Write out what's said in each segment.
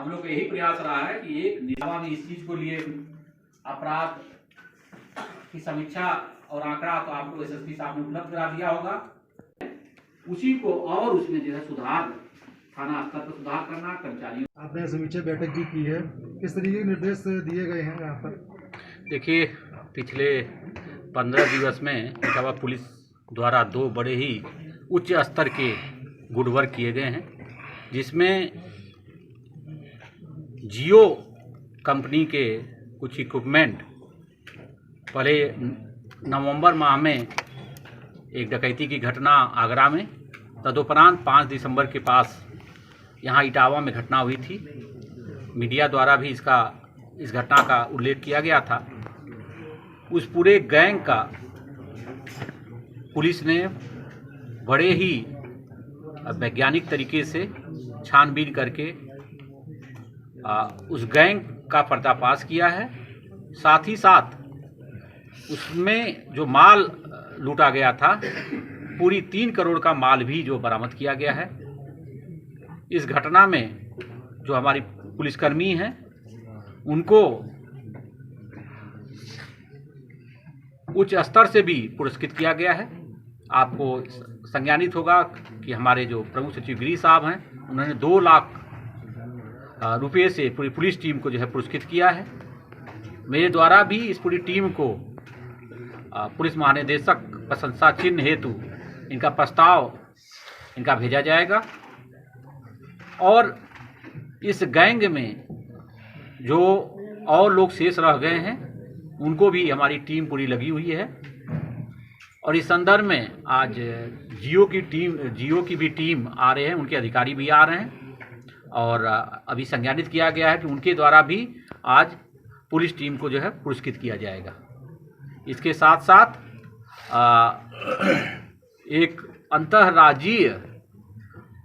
हम लोग का यही प्रयास रहा है कि एक निजामा में इस चीज को लिए अपराध की समीक्षा और आंकड़ा तो आपको एसएसपी साहब ने उपलब्ध करा दिया होगा, उसी को और उसमें जो है सुधार, थाना स्तर पर सुधार करना, कर्मचारियों। आपने समीक्षा बैठक भी की है, किस तरीके के निर्देश दिए गए हैं यहाँ पर? देखिए, पिछले 15 दिवस में इटावा पुलिस द्वारा 2 बड़े ही उच्च स्तर के गुड वर्क किए गए हैं, जिसमें जियो कंपनी के कुछ इक्विपमेंट पहले नवंबर माह में एक डकैती की घटना आगरा में, तदुपरांत 5 दिसंबर के पास यहाँ इटावा में घटना हुई थी। मीडिया द्वारा भी इस घटना का उल्लेख किया गया था। उस पूरे गैंग का पुलिस ने बड़े ही वैज्ञानिक तरीके से छानबीन करके उस गैंग का पर्दाफाश किया है। साथ ही साथ उसमें जो माल लूटा गया था, पूरी 3 करोड़ का माल भी जो बरामद किया गया है। इस घटना में जो हमारी पुलिसकर्मी हैं, उनको उच्च स्तर से भी पुरस्कृत किया गया है। आपको संज्ञानित होगा कि हमारे जो प्रमुख सचिव गिरी साहब हैं, उन्होंने 2 लाख रुपये से पूरी पुलिस टीम को जो है पुरस्कृत किया है। मेरे द्वारा भी इस पूरी टीम को पुलिस महानिदेशक प्रशंसा चिन्ह हेतु इनका प्रस्ताव इनका भेजा जाएगा। और इस गैंग में जो और लोग शेष रह गए हैं, उनको भी हमारी टीम पूरी लगी हुई है। और इस संदर्भ में आज जियो की भी टीम आ रहे हैं, उनके अधिकारी भी आ रहे हैं, और अभी संज्ञानित किया गया है कि उनके द्वारा भी आज पुलिस टीम को जो है पुरस्कृत किया जाएगा। इसके साथ साथ एक अंतर्राज्यीय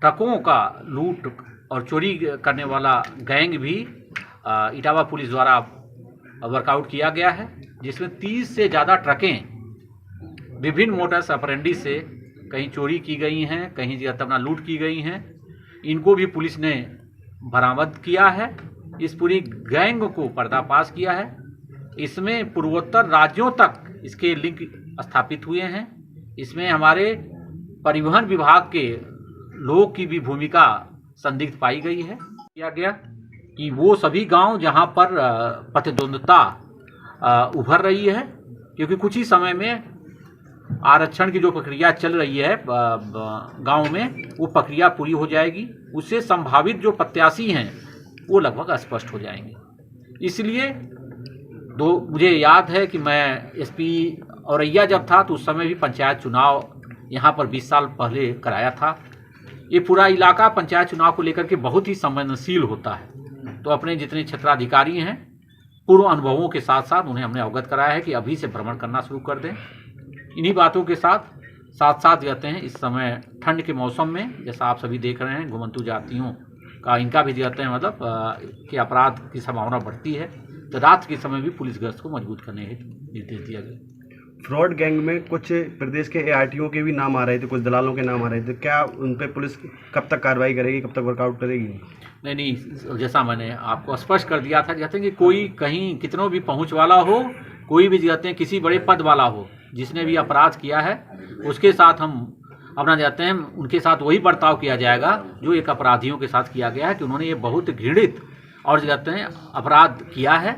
ट्रकों का लूट और चोरी करने वाला गैंग भी इटावा पुलिस द्वारा वर्कआउट किया गया है, जिसमें 30 से ज़्यादा ट्रकें विभिन्न मोटर्स ऑपरेंडी से कहीं चोरी की गई हैं, कहीं अपना लूट की गई हैं। इनको भी पुलिस ने बरामद किया है। इस पूरी गैंग को पर्दाफाश किया है। इसमें पूर्वोत्तर राज्यों तक इसके लिंक स्थापित हुए हैं। इसमें हमारे परिवहन विभाग के लोग की भी भूमिका संदिग्ध पाई गई है। किया गया कि वो सभी गांव जहां पर प्रतिद्वंद्विता उभर रही है, क्योंकि कुछ ही समय में आरक्षण की जो प्रक्रिया चल रही है गांव में, वो प्रक्रिया पूरी हो जाएगी। उससे संभावित जो प्रत्याशी हैं वो लगभग स्पष्ट हो जाएंगे। इसलिए मुझे याद है कि मैं एसपी औरैया जब था तो उस समय भी पंचायत चुनाव यहाँ पर 20 साल पहले कराया था। ये पूरा इलाका पंचायत चुनाव को लेकर के बहुत ही संवेदनशील होता है। तो अपने जितने क्षेत्राधिकारी हैं, पूर्व अनुभवों के साथ साथ उन्हें हमने अवगत कराया है कि अभी से भ्रमण करना शुरू कर दें। इन्हीं बातों के साथ साथ जाते हैं, इस समय ठंड के मौसम में जैसा आप सभी देख रहे हैं, घुमंतु जातियों का इनका भी जाते हैं मतलब कि अपराध की संभावना बढ़ती है। तो रात के समय भी पुलिस गश्त को मजबूत करने हेतु निर्देश दिया गया। फ्रॉड गैंग में कुछ प्रदेश के एआरटीओ के भी नाम आ रहे थे, कुछ दलालों के नाम आ रहे थे। क्या उन पर पुलिस कब तक कार्रवाई करेगी, कब तक वर्कआउट करेगी? नहीं, जैसा मैंने आपको स्पष्ट कर दिया था, कहते हैं कि कोई कहीं कितनों भी पहुंच वाला हो, कोई भी कहते हैं किसी बड़े पद वाला हो, जिसने भी अपराध किया है उसके साथ हम अपना जाते हैं, उनके साथ वही बर्ताव किया जाएगा जो एक अपराधियों के साथ किया गया है कि उन्होंने ये बहुत घृणित और कहते हैं अपराध किया है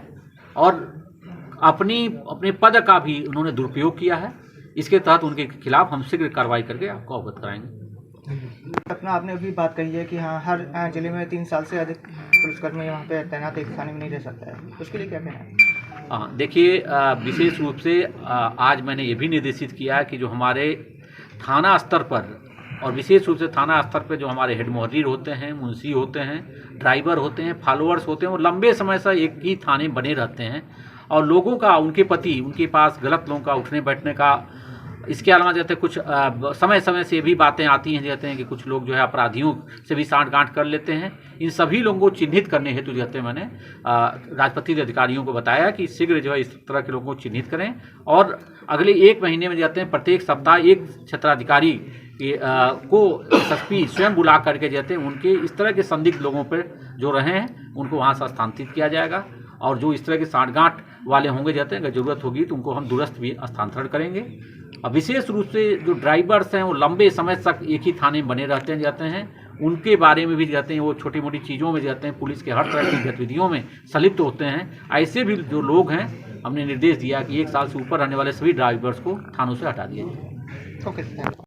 और अपने पद का भी उन्होंने दुरुपयोग किया है। इसके तहत उनके खिलाफ हम शीघ्र कार्रवाई करके आपको अवगत कराएंगे। अपना आपने अभी बात कही है कि हाँ, हर जिले में 3 साल से अधिक पुलिसकर्मी वहाँ पे तैनात एक थाने में नहीं रह सकता है, उसके लिए क्या कहना है? हाँ, देखिए, विशेष रूप से आज मैंने ये भी निर्देशित किया है कि जो हमारे थाना स्तर पर और विशेष रूप से थाना स्तर पर जो हमारे हेड मुहर्रिर होते हैं, मुंशी होते हैं, ड्राइवर होते हैं, फॉलोअर्स होते हैं, वो लंबे समय से एक ही थाने बने रहते हैं और लोगों का, उनके प्रति, उनके पास गलत लोगों का उठने बैठने का, इसके अलावा जैसे कुछ समय समय से भी बातें आती हैं, कहते हैं कि कुछ लोग जो है अपराधियों से भी सांठ-गांठ कर लेते हैं। इन सभी लोगों को चिन्हित करने हेतु कहते हैं मैंने राजपत्रित अधिकारियों को बताया कि शीघ्र जो है इस तरह के लोगों को चिन्हित करें और अगले 1 महीने में कहते हैं प्रत्येक सप्ताह एक क्षेत्राधिकारी को एसएसपी स्वयं बुला करके जाते हैं उनके इस तरह के संदिग्ध लोगों पर जो रहे हैं उनको वहाँ से स्थानांतरित किया जाएगा और जो इस तरह के सांठगांठ वाले होंगे जाते हैं अगर ज़रूरत होगी तो उनको हम दुरुस्त भी स्थानांतरण करेंगे। अब विशेष रूप से जो ड्राइवर्स हैं वो लंबे समय तक एक ही थाने में बने रहते जाते हैं उनके बारे में भी जाते हैं वो छोटी मोटी चीज़ों में जाते हैं पुलिस के हर तरह की गतिविधियों में संलिप्त होते हैं। ऐसे भी जो लोग हैं हमने निर्देश दिया कि 1 साल से ऊपर रहने वाले सभी ड्राइवर्स को थानों से हटा दिया जाए। ओके।